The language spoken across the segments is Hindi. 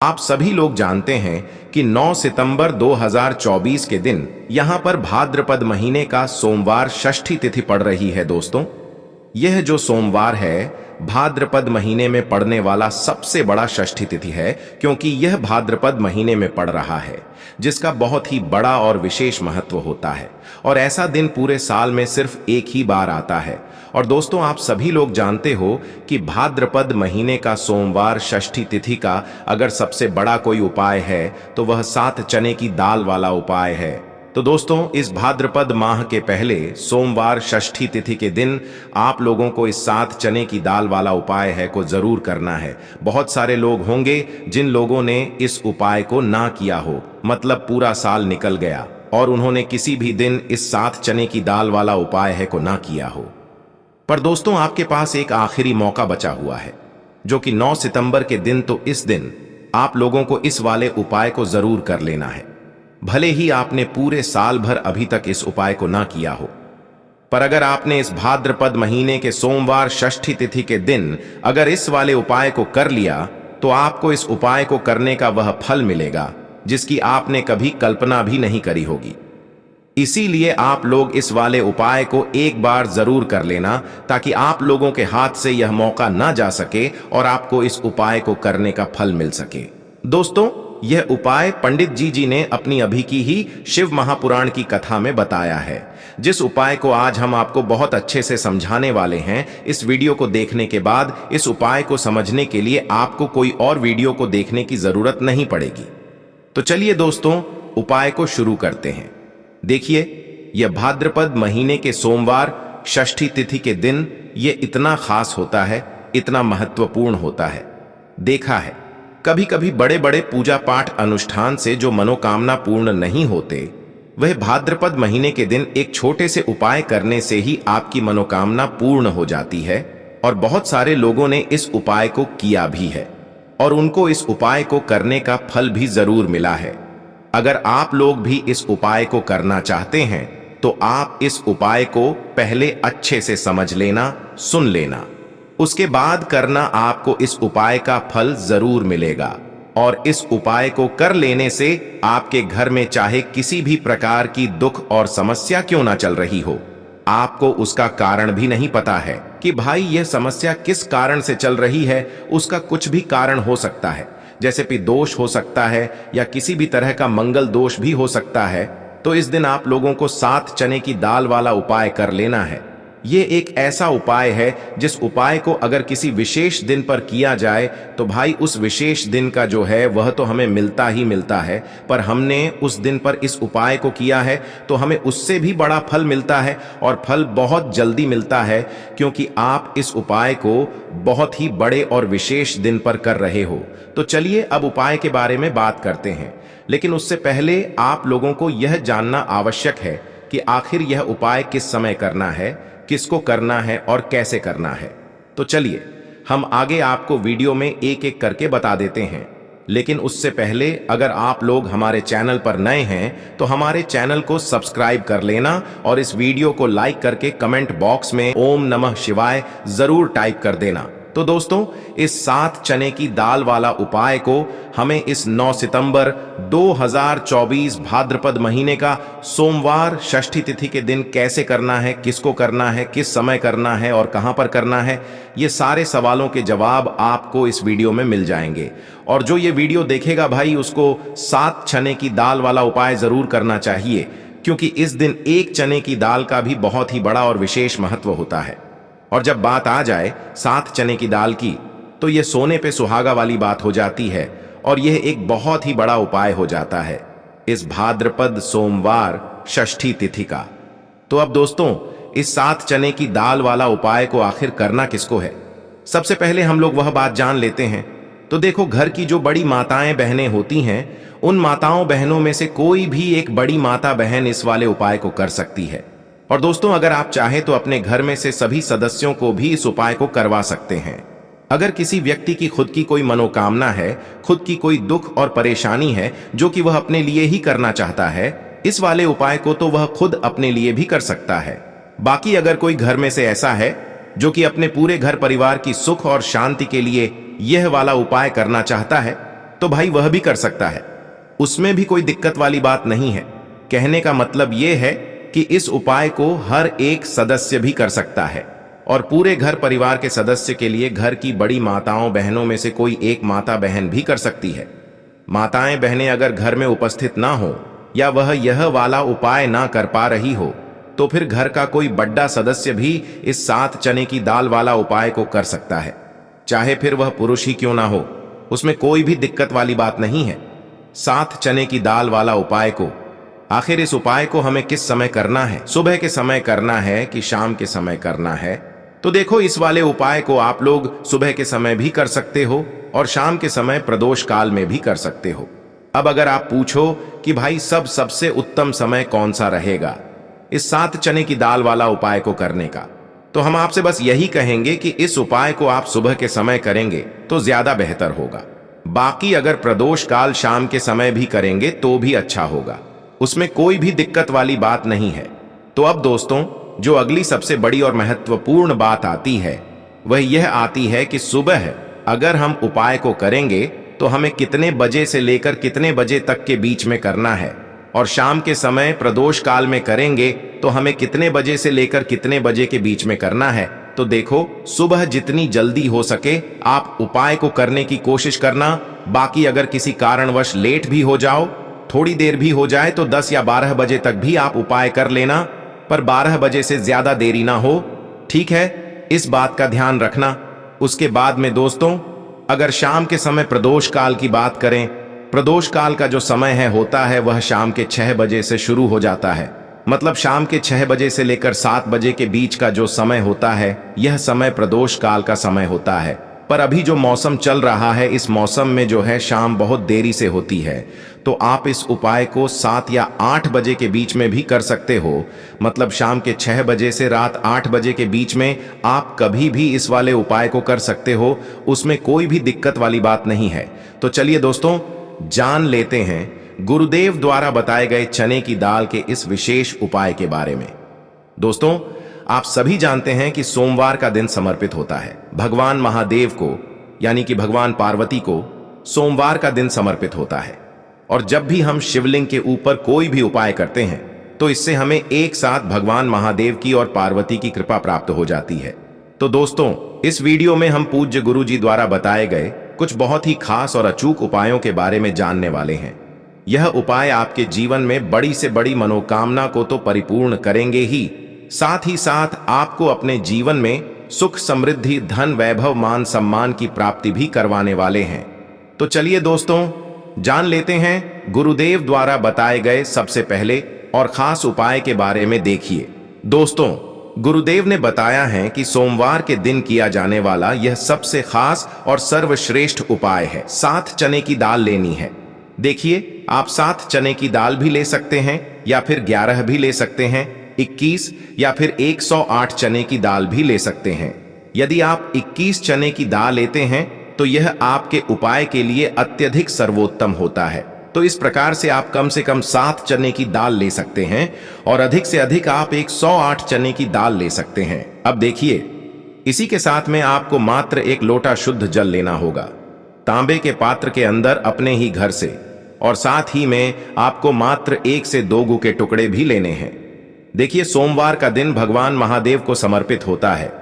आप सभी लोग जानते हैं कि 9 सितंबर 2024 के दिन यहां पर भाद्रपद महीने का सोमवार षष्ठी तिथि पड़ रही है। दोस्तों, यह जो सोमवार है भाद्रपद महीने में पड़ने वाला सबसे बड़ा षष्ठी तिथि है, क्योंकि यह भाद्रपद महीने में पड़ रहा है, जिसका बहुत ही बड़ा और विशेष महत्व होता है। और ऐसा दिन पूरे साल में सिर्फ एक ही बार आता है। और दोस्तों, आप सभी लोग जानते हो कि भाद्रपद महीने का सोमवार षष्ठी तिथि का अगर सबसे बड़ा कोई उपाय है तो वह 7 चने की दाल वाला उपाय है। तो दोस्तों, इस भाद्रपद माह के पहले सोमवार षष्ठी तिथि के दिन आप लोगों को इस 7 चने की दाल वाला उपाय है को जरूर करना है। बहुत सारे लोग होंगे जिन लोगों ने इस उपाय को ना किया हो, मतलब पूरा साल निकल गया और उन्होंने किसी भी दिन इस 7 चने की दाल वाला उपाय है को ना किया हो। पर दोस्तों, आपके पास एक आखिरी मौका बचा हुआ है, जो कि 9 सितंबर के दिन। तो इस दिन आप लोगों को इस वाले उपाय को जरूर कर लेना है, भले ही आपने पूरे साल भर अभी तक इस उपाय को ना किया हो। पर अगर आपने इस भाद्रपद महीने के सोमवार षष्ठी तिथि के दिन अगर इस वाले उपाय को कर लिया, तो आपको इस उपाय को करने का वह फल मिलेगा जिसकी आपने कभी कल्पना भी नहीं करी होगी। इसीलिए आप लोग इस वाले उपाय को एक बार जरूर कर लेना, ताकि आप लोगों के हाथ से यह मौका ना जा सके और आपको इस उपाय को करने का फल मिल सके। दोस्तों, यह उपाय पंडित जी ने अपनी अभी की ही शिव महापुराण की कथा में बताया है, जिस उपाय को आज हम आपको बहुत अच्छे से समझाने वाले हैं। इस वीडियो को देखने के बाद इस उपाय को समझने के लिए आपको कोई और वीडियो को देखने की जरूरत नहीं पड़ेगी। तो चलिए दोस्तों, उपाय को शुरू करते हैं। देखिए, यह भाद्रपद महीने के सोमवार षष्ठी तिथि के दिन यह इतना खास होता है, इतना महत्वपूर्ण होता है। देखा है, कभी कभी बड़े बड़े पूजा पाठ अनुष्ठान से जो मनोकामना पूर्ण नहीं होते, वह भाद्रपद महीने के दिन एक छोटे से उपाय करने से ही आपकी मनोकामना पूर्ण हो जाती है। और बहुत सारे लोगों ने इस उपाय को किया भी है और उनको इस उपाय को करने का फल भी जरूर मिला है। अगर आप लोग भी इस उपाय को करना चाहते हैं तो आप इस उपाय को पहले अच्छे से समझ लेना, सुन लेना, उसके बाद करना। आपको इस उपाय का फल जरूर मिलेगा। और इस उपाय को कर लेने से आपके घर में चाहे किसी भी प्रकार की दुख और समस्या क्यों ना चल रही हो, आपको उसका कारण भी नहीं पता है कि भाई यह समस्या किस कारण से चल रही है। उसका कुछ भी कारण हो सकता है, जैसे कि दोष हो सकता है या किसी भी तरह का मंगल दोष भी हो सकता है। तो इस दिन आप लोगों को 7 चने की दाल वाला उपाय कर लेना है। ये एक ऐसा उपाय है जिस उपाय को अगर किसी विशेष दिन पर किया जाए तो भाई उस विशेष दिन का जो है वह तो हमें मिलता ही मिलता है, पर हमने उस दिन पर इस उपाय को किया है तो हमें उससे भी बड़ा फल मिलता है, और फल बहुत जल्दी मिलता है, क्योंकि आप इस उपाय को बहुत ही बड़े और विशेष दिन पर कर रहे हो। तो चलिए अब उपाय के बारे में बात करते हैं, लेकिन उससे पहले आप लोगों को यह जानना आवश्यक है कि आखिर यह उपाय किस समय करना है, किसको करना है और कैसे करना है। तो चलिए हम आगे आपको वीडियो में एक एक करके बता देते हैं। लेकिन उससे पहले अगर आप लोग हमारे चैनल पर नए हैं तो हमारे चैनल को सब्सक्राइब कर लेना और इस वीडियो को लाइक करके कमेंट बॉक्स में ओम नमः शिवाय जरूर टाइप कर देना। तो दोस्तों, इस 7 चने की दाल वाला उपाय को हमें इस 9 सितंबर 2024 भाद्रपद महीने का सोमवार षष्ठी तिथि के दिन कैसे करना है, किसको करना है, किस समय करना है और कहां पर करना है, ये सारे सवालों के जवाब आपको इस वीडियो में मिल जाएंगे। और जो ये वीडियो देखेगा भाई, उसको 7 चने की दाल वाला उपाय जरूर करना चाहिए, क्योंकि इस दिन एक चने की दाल का भी बहुत ही बड़ा और विशेष महत्व होता है। और जब बात आ जाए 7 चने की दाल की, तो यह सोने पे सुहागा वाली बात हो जाती है और यह एक बहुत ही बड़ा उपाय हो जाता है इस भाद्रपद सोमवार षष्ठी तिथि का। तो अब दोस्तों, इस 7 चने की दाल वाला उपाय को आखिर करना किसको है, सबसे पहले हम लोग वह बात जान लेते हैं। तो देखो, घर की जो बड़ी माताएं बहनें होती हैं, उन माताओं बहनों में से कोई भी एक बड़ी माता बहन इस वाले उपाय को कर सकती है। और दोस्तों, अगर आप चाहें तो अपने घर में से सभी सदस्यों को भी इस उपाय को करवा सकते हैं। अगर किसी व्यक्ति की खुद की कोई मनोकामना है, खुद की कोई दुख और परेशानी है जो कि वह अपने लिए ही करना चाहता है, इस वाले उपाय को तो वह खुद अपने लिए भी कर सकता है। बाकी अगर कोई घर में से ऐसा है जो कि अपने पूरे घर परिवार की सुख और शांति के लिए यह वाला उपाय करना चाहता है, तो भाई वह भी कर सकता है, उसमें भी कोई दिक्कत वाली बात नहीं है। कहने का मतलब यह है कि इस उपाय को हर एक सदस्य भी कर सकता है और पूरे घर परिवार के सदस्य के लिए घर की बड़ी माताओं बहनों में से कोई एक माता बहन भी कर सकती है। माताएं बहनें अगर घर में उपस्थित ना हो या वह यह वाला उपाय ना कर पा रही हो तो फिर घर का कोई बड़ा सदस्य भी इस 7 चने की दाल वाला उपाय को कर सकता है, चाहे फिर वह पुरुष ही क्यों ना हो, उसमें कोई भी दिक्कत वाली बात नहीं है। 7 चने की दाल वाला उपाय को, आखिर इस उपाय को हमें किस समय करना है, सुबह के समय करना है कि शाम के समय करना है? तो देखो, इस वाले उपाय को आप लोग सुबह के समय भी कर सकते हो और शाम के समय प्रदोष काल में भी कर सकते हो। अब अगर आप पूछो कि भाई सबसे उत्तम समय कौन सा रहेगा इस 7 चने की दाल वाला उपाय को करने का, तो हम आपसे बस यही कहेंगे कि इस उपाय को आप सुबह के समय करेंगे तो ज्यादा बेहतर होगा। बाकी अगर प्रदोष काल शाम के समय भी करेंगे तो भी अच्छा होगा, उसमें कोई भी दिक्कत वाली बात नहीं है। तो अब दोस्तों, जो अगली सबसे बड़ी और महत्वपूर्ण बात आती है वह यह आती है कि सुबह अगर हम उपाय को करेंगे तो हमें कितने बजे से लेकर कितने बजे तक के बीच में करना है, और शाम के समय प्रदोष काल में करेंगे तो हमें कितने बजे से लेकर कितने बजे के बीच में करना है। तो देखो, सुबह जितनी जल्दी हो सके आप उपाय को करने की कोशिश करना। बाकी अगर किसी कारणवश लेट भी हो जाओ, थोड़ी देर भी हो जाए, तो 10 या 12 बजे तक भी आप उपाय कर लेना, पर 12 बजे से ज्यादा देरी ना हो, ठीक है? इस बात का ध्यान रखना। उसके बाद में दोस्तों, अगर शाम के समय प्रदोष काल की बात करें, प्रदोष काल का जो समय है होता है वह शाम के 6 बजे से शुरू हो जाता है। मतलब शाम के 6 बजे से लेकर 7 बजे के बीच का जो समय होता है यह समय प्रदोष काल का समय होता है। पर अभी जो मौसम चल रहा है, इस मौसम में जो है शाम बहुत देरी से होती है, तो आप इस उपाय को 7 या 8 बजे के बीच में भी कर सकते हो। मतलब शाम के 6 बजे से रात 8 बजे के बीच में आप कभी भी इस वाले उपाय को कर सकते हो, उसमें कोई भी दिक्कत वाली बात नहीं है। तो चलिए दोस्तों, जान लेते हैं गुरुदेव द्वारा बताए गए चने की दाल के इस विशेष उपाय के बारे में। दोस्तों, आप सभी जानते हैं कि सोमवार का दिन समर्पित होता है भगवान महादेव को, यानी कि भगवान पार्वती को सोमवार का दिन समर्पित होता है। और जब भी हम शिवलिंग के ऊपर कोई भी उपाय करते हैं तो इससे हमें एक साथ भगवान महादेव की और पार्वती की कृपा प्राप्त हो जाती है। तो दोस्तों, इस वीडियो में हम पूज्य गुरु जी द्वारा बताए गए कुछ बहुत ही खास और अचूक उपायों के बारे में जानने वाले हैं। यह उपाय आपके जीवन में बड़ी से बड़ी मनोकामना को तो परिपूर्ण करेंगे ही साथ आपको अपने जीवन में सुख समृद्धि धन वैभव मान सम्मान की प्राप्ति भी करवाने वाले हैं। तो चलिए दोस्तों, जान लेते हैं गुरुदेव द्वारा बताए गए सबसे पहले और खास उपाय के बारे में। देखिए दोस्तों, गुरुदेव ने बताया है कि सोमवार के दिन किया जाने वाला यह सबसे खास और सर्वश्रेष्ठ उपाय है। 7 चने की दाल लेनी है। देखिए, आप 7 चने की दाल भी ले सकते हैं या फिर 11 भी ले सकते हैं, 21 या फिर 108 चने की दाल भी ले सकते हैं। यदि आप 21 चने की दाल लेते हैं तो यह आपके उपाय के लिए अत्यधिक सर्वोत्तम होता है। तो इस प्रकार से आप कम से कम 7 चने की दाल ले सकते हैं और अधिक से अधिक आप 108 चने की दाल ले सकते हैं। अब देखिए, इसी के साथ में आपको मात्र 1 लोटा शुद्ध जल लेना होगा, तांबे के पात्र के अंदर अपने ही घर से, और साथ ही में आपको मात्र 1 से 2 गू के टुकड़े भी लेने हैं। देखिए, सोमवार का दिन भगवान महादेव को समर्पित होता है।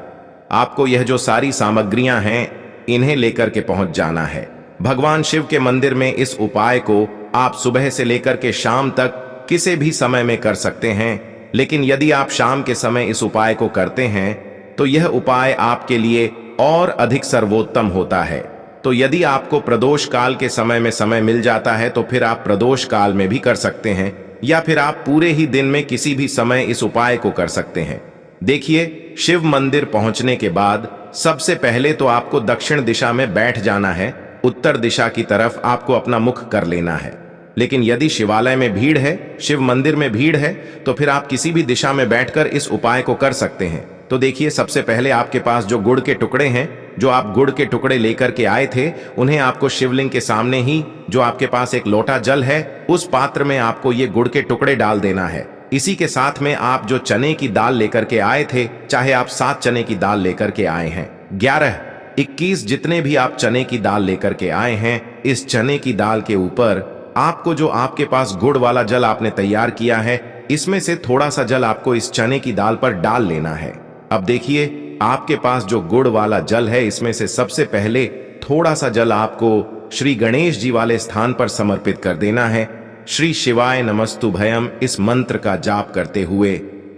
आपको यह जो सारी सामग्रियां हैं इन्हें लेकर के पहुंच जाना है। भगवान शिव के मंदिर में इस उपाय को आप सुबह से लेकर के शाम तक किसी भी समय में कर सकते हैं, लेकिन यदि आप शाम के समय इस उपाय को करते हैं तो यह उपाय आपके लिए और अधिक सर्वोत्तम होता है। तो यदि आपको प्रदोष काल के समय में समय मिल जाता है तो फिर आप प्रदोष काल में भी कर सकते हैं, या फिर आप पूरे ही दिन में किसी भी समय इस उपाय को कर सकते हैं। देखिए, शिव मंदिर पहुंचने के बाद सबसे पहले तो आपको दक्षिण दिशा में बैठ जाना है। उत्तर दिशा की तरफ आपको अपना मुख कर लेना है। लेकिन यदि शिवालय में भीड़ है, शिव मंदिर में भीड़ है, तो फिर आप किसी भी दिशा में बैठकर इस उपाय को कर सकते हैं। तो देखिए, सबसे पहले आपके पास जो गुड़ के टुकड़े हैं, जो आप गुड़ के टुकड़े लेकर के आए थे, उन्हें आपको शिवलिंग के सामने ही जो आपके पास 1 लोटा जल है उस पात्र में आपको ये गुड़ के टुकड़े डाल देना है। इसी के साथ में आप जो चने की दाल लेकर के आए थे, चाहे आप 7 चने की दाल लेकर के आए हैं, 11 21 जितने भी आप चने की दाल लेकर के आए हैं, इस चने की दाल के ऊपर आपको जो आपके पास गुड़ वाला जल आपने तैयार किया है, इसमें से थोड़ा सा जल आपको इस चने की दाल पर डाल लेना है। अब देखिए, आपके पास जो गुड़ वाला जल है, इसमें से सबसे पहले थोड़ा सा जल आपको श्री गणेश जी वाले स्थान पर समर्पित कर देना है। श्री शिवाय नमस्तुभयम इस मंत्र का जाप करते हुए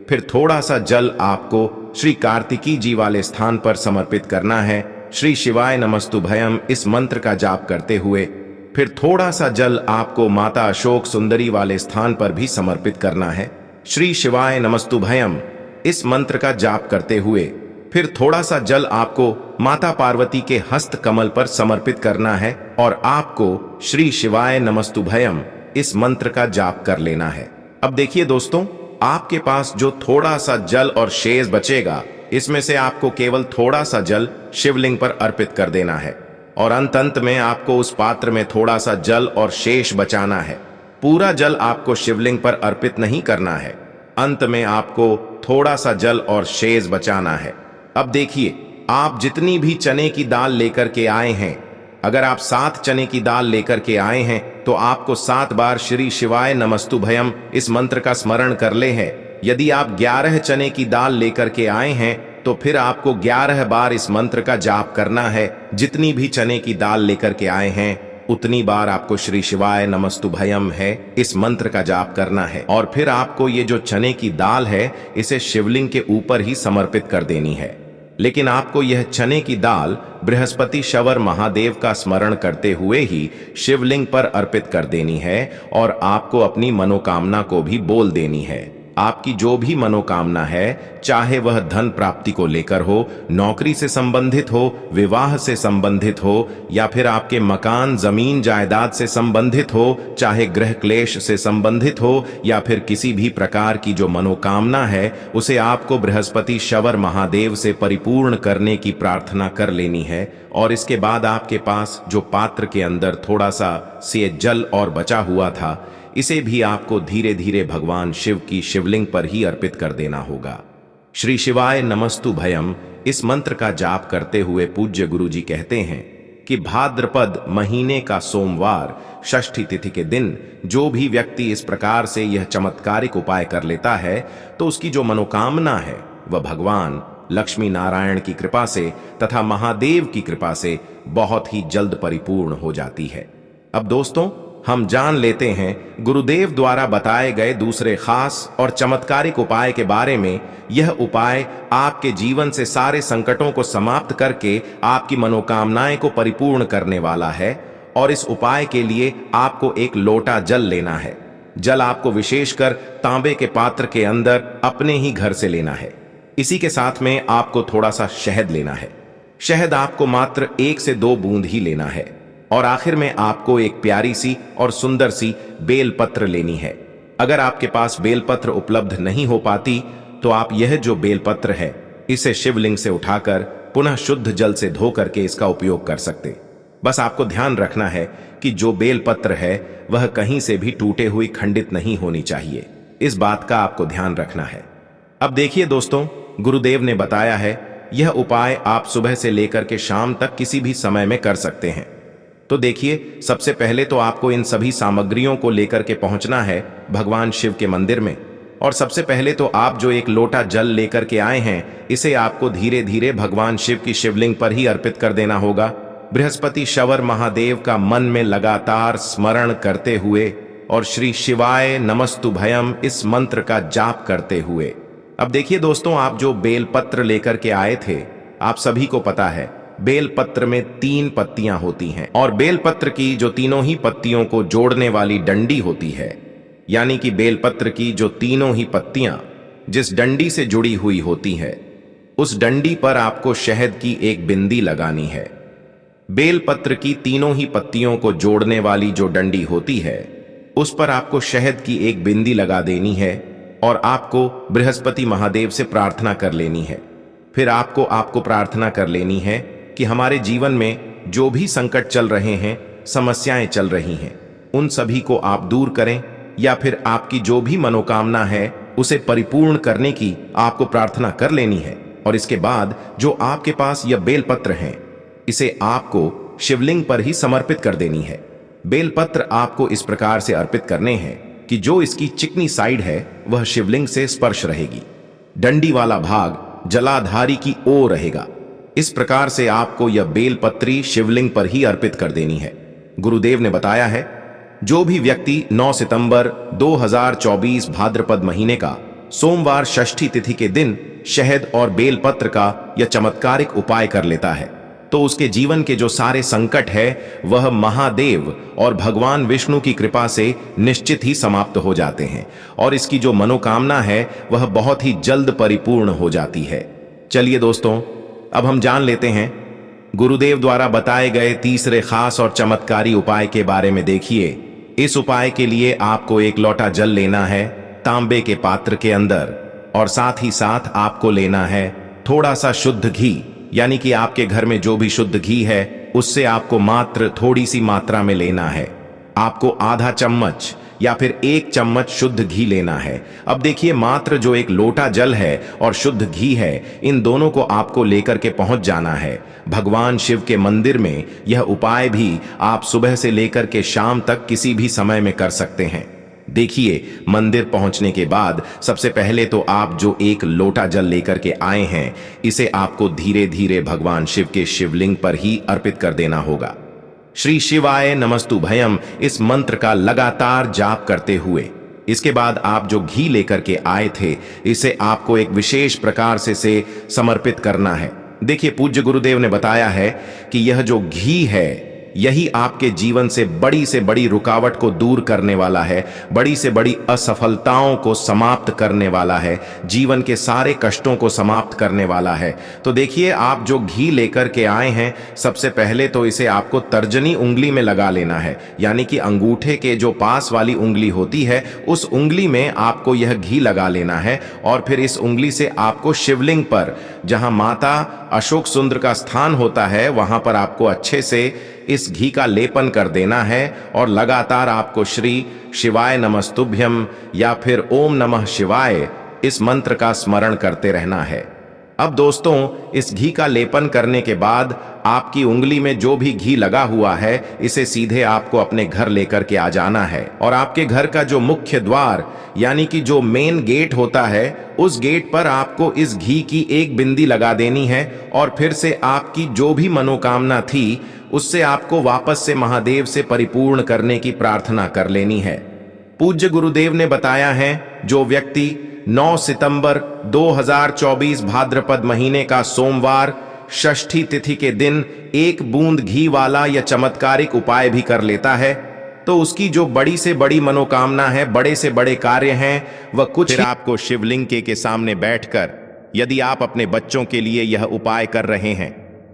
फिर थोड़ा सा जल आपको श्री कार्तिकी जी वाले स्थान पर समर्पित करना है। श्री शिवाय नमस्तुभयम इस मंत्र का जाप करते हुए फिर थोड़ा सा जल आपको माता अशोक सुंदरी वाले स्थान पर भी समर्पित करना है। श्री शिवाय नमस्तुभयम इस मंत्र का जाप करते हुए फिर थोड़ा सा जल आपको माता पार्वती के हस्त कमल पर समर्पित करना है और आपको श्री शिवाय नमस्तुभयम इस मंत्र का जाप कर लेना है। अब देखिए दोस्तों, आपके पास जो थोड़ा सा जल और शेष बचेगा, इसमें से आपको केवल थोड़ा सा जल शिवलिंग पर अर्पित कर देना है और अंत में आपको उस पात्र में थोड़ा सा जल और शेष बचाना है। पूरा जल आपको शिवलिंग पर अर्पित नहीं करना है, अंत में आपको थोड़ा सा जल और शेष बचाना है। अब देखिए, आप जितनी भी चने की दाल लेकर के आए हैं, अगर आप 7 चने की दाल लेकर के आए हैं तो आपको 7 बार श्री शिवाय नमस्तुभयम इस मंत्र का स्मरण कर ले है। यदि आप 11 चने की दाल लेकर के आए हैं तो फिर आपको 11 बार इस मंत्र का जाप करना है। जितनी भी चने की दाल लेकर के आए हैं, उतनी बार आपको श्री शिवाय नमस्तुभयम है इस मंत्र का जाप करना है और फिर आपको ये जो चने की दाल है, इसे शिवलिंग के ऊपर ही समर्पित कर देनी है। लेकिन आपको यह चने की दाल बृहस्पति शवर महादेव का स्मरण करते हुए ही शिवलिंग पर अर्पित कर देनी है और आपको अपनी मनोकामना को भी बोल देनी है। आपकी जो भी मनोकामना है, चाहे वह धन प्राप्ति को लेकर हो, नौकरी से संबंधित हो, विवाह से संबंधित हो, या फिर आपके मकान जमीन जायदाद से संबंधित हो, चाहे गृह क्लेश से संबंधित हो, या फिर किसी भी प्रकार की जो मनोकामना है, उसे आपको बृहस्पति शवर महादेव से परिपूर्ण करने की प्रार्थना कर लेनी है। और इसके बाद आपके पास जो पात्र के अंदर थोड़ा सा से जल और बचा हुआ था, इसे भी आपको धीरे धीरे भगवान शिव की शिवलिंग पर ही अर्पित कर देना होगा। श्री शिवाय नमस्तुभयम इस मंत्र का जाप करते हुए पूज्य गुरु जी कहते हैं कि भाद्रपद महीने का सोमवार षष्ठी तिथि के दिन जो भी व्यक्ति इस प्रकार से यह चमत्कारिक उपाय कर लेता है, तो उसकी जो मनोकामना है वह भगवान लक्ष्मी नारायण की कृपा से तथा महादेव की कृपा से बहुत ही जल्द परिपूर्ण हो जाती है। अब दोस्तों, हम जान लेते हैं गुरुदेव द्वारा बताए गए दूसरे खास और चमत्कारिक उपाय के बारे में। यह उपाय आपके जीवन से सारे संकटों को समाप्त करके आपकी मनोकामनाएं को परिपूर्ण करने वाला है। और इस उपाय के लिए आपको एक लोटा जल लेना है। जल आपको विशेषकर तांबे के पात्र के अंदर अपने ही घर से लेना है। इसी के साथ में आपको थोड़ा सा शहद लेना है। शहद आपको मात्र 1 से 2 बूंद ही लेना है। और आखिर में आपको एक प्यारी सी और सुंदर सी बेलपत्र लेनी है। अगर आपके पास बेलपत्र उपलब्ध नहीं हो पाती, तो आप यह जो बेलपत्र है, इसे शिवलिंग से उठाकर पुनः शुद्ध जल से धो करके इसका उपयोग कर सकते। बस आपको ध्यान रखना है कि जो बेलपत्र है वह कहीं से भी टूटे हुई खंडित नहीं होनी चाहिए। इस बात का आपको ध्यान रखना है। अब देखिए दोस्तों, गुरुदेव ने बताया है यह उपाय आप सुबह से लेकर के शाम तक किसी भी समय में कर सकते हैं। तो देखिए, सबसे पहले तो आपको इन सभी सामग्रियों को लेकर के पहुंचना है भगवान शिव के मंदिर में। और सबसे पहले तो आप जो एक लोटा जल लेकर के आए हैं, इसे आपको धीरे धीरे भगवान शिव की शिवलिंग पर ही अर्पित कर देना होगा। बृहस्पति शवर महादेव का मन में लगातार स्मरण करते हुए और श्री शिवाय नमस्तुभयम इस मंत्र का जाप करते हुए। अब देखिए दोस्तों, आप जो बेलपत्र लेकर के आए थे, आप सभी को पता है बेलपत्र में 3 पत्तियां होती हैं और बेलपत्र की जो तीनों ही पत्तियों को जोड़ने वाली डंडी होती है, यानी कि बेलपत्र की जो तीनों ही पत्तियां जिस डंडी से जुड़ी हुई होती है, उस डंडी पर आपको शहद की एक बिंदी लगानी है। बेलपत्र की तीनों ही पत्तियों को जोड़ने वाली जो डंडी होती है, उस पर आपको शहद की एक बिंदी लगा देनी है और आपको बृहस्पति महादेव से प्रार्थना कर लेनी है। फिर आपको प्रार्थना कर लेनी है कि हमारे जीवन में जो भी संकट चल रहे हैं, समस्याएं चल रही हैं, उन सभी को आप दूर करें, या फिर आपकी जो भी मनोकामना है उसे परिपूर्ण करने की आपको प्रार्थना कर लेनी है। और इसके बाद जो आपके पास यह बेलपत्र हैं, इसे आपको शिवलिंग पर ही समर्पित कर देनी है। बेलपत्र आपको इस प्रकार से अर्पित करने हैं कि जो इसकी चिकनी साइड है वह शिवलिंग से स्पर्श रहेगी, डंडी वाला भाग जलाधारी की ओर रहेगा। इस प्रकार से आपको यह बेलपत्री शिवलिंग पर ही अर्पित कर देनी है। गुरुदेव ने बताया है, जो भी व्यक्ति 9 सितंबर 2024 भाद्रपद महीने का सोमवार षष्ठी तिथि के दिन शहद और बेलपत्र का यह चमत्कारिक उपाय कर लेता है, तो उसके जीवन के जो सारे संकट है वह महादेव और भगवान विष्णु की कृपा से निश्चित ही समाप्त हो जाते हैं और इसकी जो मनोकामना है वह बहुत ही जल्द परिपूर्ण हो जाती है। चलिए दोस्तों, अब हम जान लेते हैं गुरुदेव द्वारा बताए गए तीसरे खास और चमत्कारी उपाय के बारे में। देखिए, इस उपाय के लिए आपको एक लोटा जल लेना है तांबे के पात्र के अंदर, और साथ ही साथ आपको लेना है थोड़ा सा शुद्ध घी, यानी कि आपके घर में जो भी शुद्ध घी है उससे आपको मात्र थोड़ी सी मात्रा में लेना है। आपको आधा चम्मच या फिर 1 चम्मच शुद्ध घी लेना है। अब देखिए, मात्र जो एक लोटा जल है और शुद्ध घी है, इन दोनों को आपको लेकर के पहुंच जाना है भगवान शिव के मंदिर में। यह उपाय भी आप सुबह से लेकर के शाम तक किसी भी समय में कर सकते हैं। देखिए, मंदिर पहुंचने के बाद सबसे पहले तो आप जो एक लोटा जल लेकर के आए हैं, इसे आपको धीरे धीरे भगवान शिव के शिवलिंग पर ही अर्पित कर देना होगा। श्री शिवाय नमस्तु भयम इस मंत्र का लगातार जाप करते हुए, इसके बाद आप जो घी लेकर के आए थे, इसे आपको एक विशेष प्रकार से समर्पित करना है। देखिए, पूज्य गुरुदेव ने बताया है कि यह जो घी है, यही आपके जीवन से बड़ी रुकावट को दूर करने वाला है, बड़ी से बड़ी असफलताओं को समाप्त करने वाला है, जीवन के सारे कष्टों को समाप्त करने वाला है। तो देखिए, आप जो घी लेकर के आए हैं, सबसे पहले तो इसे आपको तर्जनी उंगली में लगा लेना है, यानी कि अंगूठे के जो पास वाली उंगली होती है उस उंगली में आपको यह घी लगा लेना है। और फिर इस उंगली से आपको शिवलिंग पर, जहां माता अशोक सुंदर का स्थान होता है, वहां पर आपको अच्छे से इस घी का लेपन कर देना है और लगातार आपको श्री शिवाय नमस्तुभ्यम या फिर ओम नमः शिवाय इस मंत्र का स्मरण करते रहना है। अब दोस्तों, इस घी का लेपन करने के बाद आपकी उंगली में जो भी घी लगा हुआ है, इसे सीधे आपको अपने घर लेकर के आ जाना है और आपके घर का जो मुख्य द्वार, यानी कि जो मेन गेट होता है, उस गेट पर आपको इस घी की एक बिंदी लगा देनी है और फिर से आपकी जो भी मनोकामना थी उससे आपको वापस से महादेव से परिपूर्ण करने की प्रार्थना कर लेनी है। पूज्य गुरुदेव ने बताया है, जो व्यक्ति 9 सितंबर 2024 भाद्रपद महीने का सोमवार षष्ठी तिथि के दिन 1 बूंद घी वाला यह चमत्कारिक उपाय भी कर लेता है, तो उसकी जो बड़ी से बड़ी मनोकामना है, बड़े से बड़े कार्य हैं, वह कुछ फिर आपको शिवलिंग के सामने बैठकर, यदि आप अपने बच्चों के लिए यह उपाय कर रहे हैं,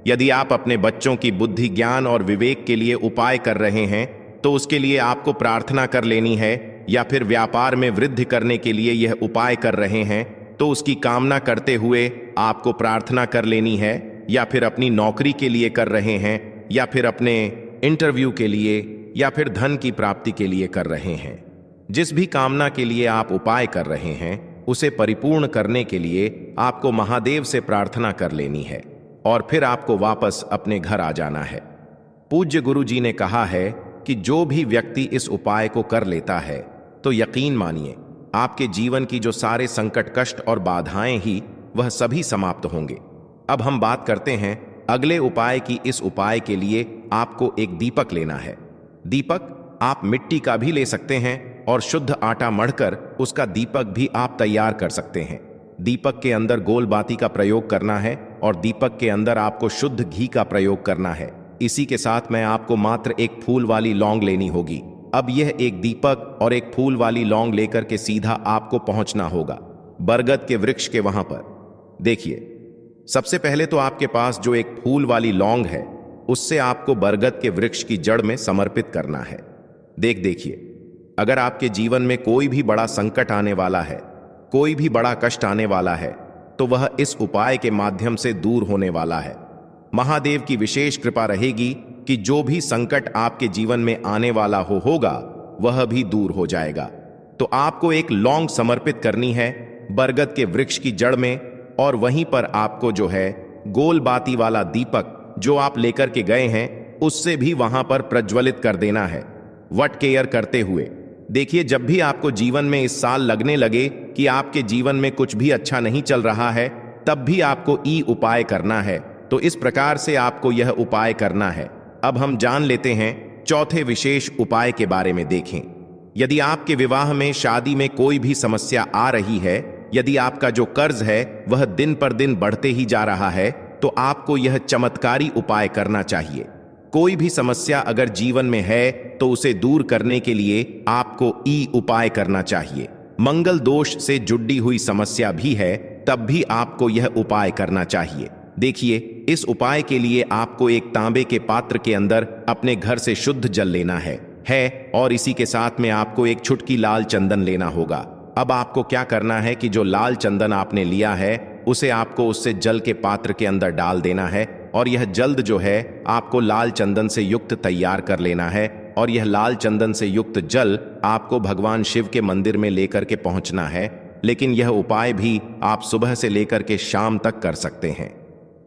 यदि आप अपने बच्चों की बुद्धि, ज्ञान और विवेक के लिए उपाय कर रहे हैं, तो उसके लिए आपको प्रार्थना कर लेनी है। या फिर व्यापार में वृद्धि करने के लिए यह उपाय कर रहे हैं, तो उसकी कामना करते हुए आपको प्रार्थना कर लेनी है। या फिर अपनी नौकरी के लिए कर रहे हैं, या फिर अपने इंटरव्यू के लिए, या फिर धन की प्राप्ति के लिए कर रहे हैं, जिस भी कामना के लिए आप उपाय कर रहे हैं, उसे परिपूर्ण करने के लिए आपको महादेव से प्रार्थना कर लेनी है और फिर आपको वापस अपने घर आ जाना है। पूज्य गुरु जी ने कहा है कि जो भी व्यक्ति इस उपाय को कर लेता है, तो यकीन मानिए, आपके जीवन की जो सारे संकट, कष्ट और बाधाएं ही, वह सभी समाप्त होंगे। अब हम बात करते हैं अगले उपाय की। इस उपाय के लिए आपको एक दीपक लेना है। दीपक आप मिट्टी का भी ले सकते हैं और शुद्ध आटा मढ़कर उसका दीपक भी आप तैयार कर सकते हैं। दीपक के अंदर गोल बाती का प्रयोग करना है और दीपक के अंदर आपको शुद्ध घी का प्रयोग करना है। इसी के साथ में आपको मात्र एक फूल वाली लौंग लेनी होगी। अब यह एक दीपक और एक फूल वाली लौंग लेकर के सीधा आपको पहुंचना होगा बरगद के वृक्ष के वहां पर। देखिए, सबसे पहले तो आपके पास जो एक फूल वाली लौंग है, उससे आपको बरगद के वृक्ष की जड़ में समर्पित करना है। देखिए, अगर आपके जीवन में कोई भी बड़ा संकट आने वाला है, कोई भी बड़ा कष्ट आने वाला है, तो वह इस उपाय के माध्यम से दूर होने वाला है। महादेव की विशेष कृपा रहेगी कि जो भी संकट आपके जीवन में आने वाला होगा, वह भी दूर हो जाएगा। तो आपको एक लौंग समर्पित करनी है बरगद के वृक्ष की जड़ में, और वहीं पर आपको जो है गोल बाती वाला दीपक जो आप लेकर के गए हैं उससे भी वहां पर प्रज्वलित कर देना है, वट केयर करते हुए। देखिए, जब भी आपको जीवन में इस साल लगने लगे कि आपके जीवन में कुछ भी अच्छा नहीं चल रहा है, तब भी आपको ई उपाय करना है। तो इस प्रकार से आपको यह उपाय करना है। अब हम जान लेते हैं चौथे विशेष उपाय के बारे में। देखें, यदि आपके विवाह में, शादी में कोई भी समस्या आ रही है, यदि आपका जो कर्ज है वह दिन पर दिन बढ़ते ही जा रहा है, तो आपको यह चमत्कारी उपाय करना चाहिए। कोई भी समस्या अगर जीवन में है तो उसे दूर करने के लिए आपको ई उपाय करना चाहिए। मंगल दोष से जुड़ी हुई समस्या भी है, तब भी आपको यह उपाय करना चाहिए। देखिए, इस उपाय के लिए आपको एक तांबे के पात्र के अंदर अपने घर से शुद्ध जल लेना है और इसी के साथ में आपको एक चुटकी लाल चंदन लेना होगा। अब आपको क्या करना है कि जो लाल चंदन आपने लिया है उसे आपको उससे जल के पात्र के अंदर डाल देना है, और यह जल्द जो है आपको लाल चंदन से युक्त तैयार कर लेना है। और यह लाल चंदन से युक्त जल आपको भगवान शिव के मंदिर में लेकर के पहुंचना है। लेकिन यह उपाय भी आप सुबह से लेकर के शाम तक कर सकते हैं।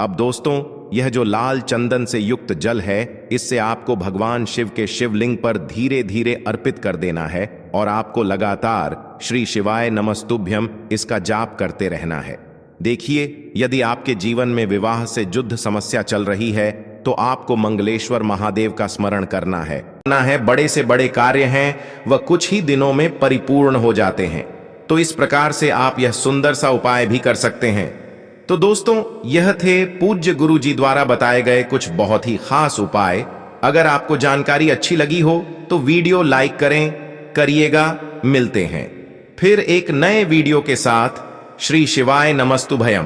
अब दोस्तों, यह जो लाल चंदन से युक्त जल है, इससे आपको भगवान शिव के शिवलिंग पर धीरे धीरे अर्पित कर देना है, और आपको लगातार श्री शिवाय नमस्तुभ्यम इसका जाप करते रहना है। देखिए, यदि आपके जीवन में विवाह से युद्ध समस्या चल रही है तो आपको मंगलेश्वर महादेव का स्मरण करना है। बड़े से बड़े कार्य हैं वह कुछ ही दिनों में परिपूर्ण हो जाते हैं। तो इस प्रकार से आप यह सुंदर सा उपाय भी कर सकते हैं। तो दोस्तों, यह थे पूज्य गुरु जी द्वारा बताए गए कुछ बहुत ही खास उपाय। अगर आपको जानकारी अच्छी लगी हो तो वीडियो लाइक करिएगा। मिलते हैं फिर एक नए वीडियो के साथ। श्री शिवाय नमस्तुभयम।